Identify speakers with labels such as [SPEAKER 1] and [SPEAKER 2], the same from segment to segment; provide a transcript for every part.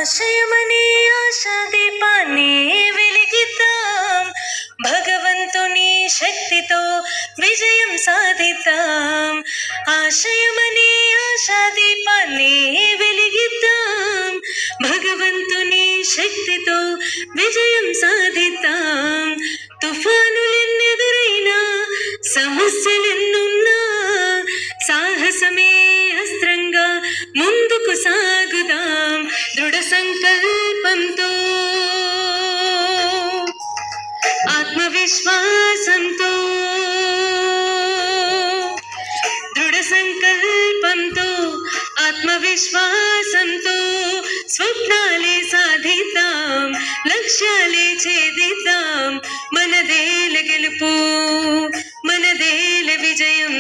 [SPEAKER 1] ఆశయమనే ఆశా దీపాన్ని వెలిగిద్దాం, భగవంతుని శక్తితో విజయం సాధిద్దాం. ఆశయమనే ఆశా దీపాన్ని వెలిగిద్దాం, భగవంతుని శక్తితో విజయం సాధిద్దాం. తుఫానులెన్నెదురైనా, సమస్యలెన్నున్నా, సాహసమే అస్త్రంగా ముందుకు సాగుదాం. దృఢ సంకల్పంతో, ఆత్మవిశ్వాసంతో, దృఢ సంకల్పంతో, ఆత్మవిశ్వాసంతో స్వప్నాలే సాధిద్దాం, లక్ష్యాలే ఛేదిద్దాం. మనదేల గెలుపు, మనదేల విజయం,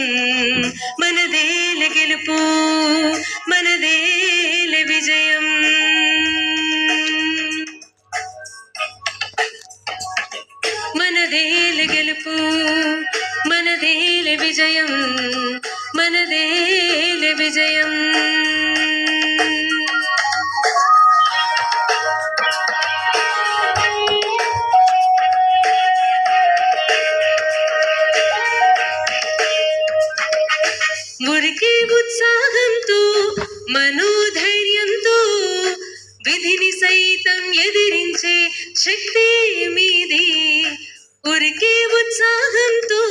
[SPEAKER 1] మనదేల గెలుపు, మనదేల విజయం. మనదేల గెలుపు, మనదేల విజయం, మనదేల విజయం. ఉరికి ఉత్సాహంతో, మనోధైర్యంతో, విధిని సైతం ఎదిరించే శక్తి మీది. ఉరికి ఉత్సాహంతో,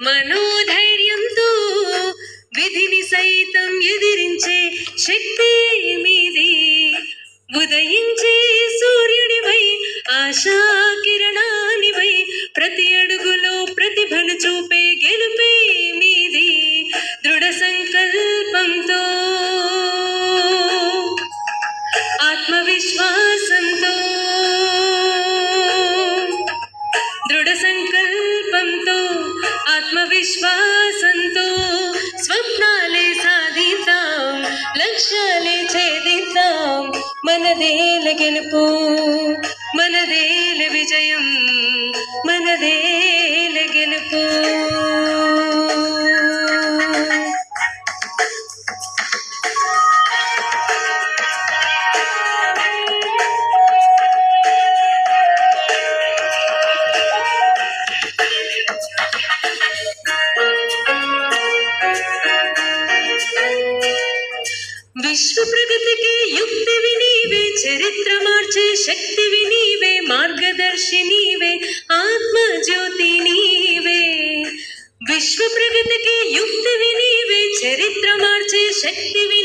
[SPEAKER 1] మనోధైర్యంతో, విధిని సైతం ఎదిరించే శక్తి మీది. ఉదయించే సూర్యుడివై, ఆశా కిరణానివై, ప్రతి అడుగులో ప్రతిభను చూపే గెలుపే మీది. దృఢ సంకల్పంతో, ఆత్మవిశ్వాసంతో, దృఢ సంకల్పంతో, ఆత్మవిశ్వాసంతో స్వప్నాలే సాధిద్దాం, లక్ష్యాలే ఛేదిద్దాం. మనదేల గెలుపు, మనదేల విజయం, మనదేల గెలుపు. విశ్వ ప్రగతికి యుక్తివి నీవే, చరిత్ర మార్చే శక్తివి నీవే, మార్గదర్శి నీవే, ఆత్మజ్యోతి నీవే. విశ్వ ప్రగతికి యుక్తివి నీవే, చరిత్ర మార్చే శక్తివి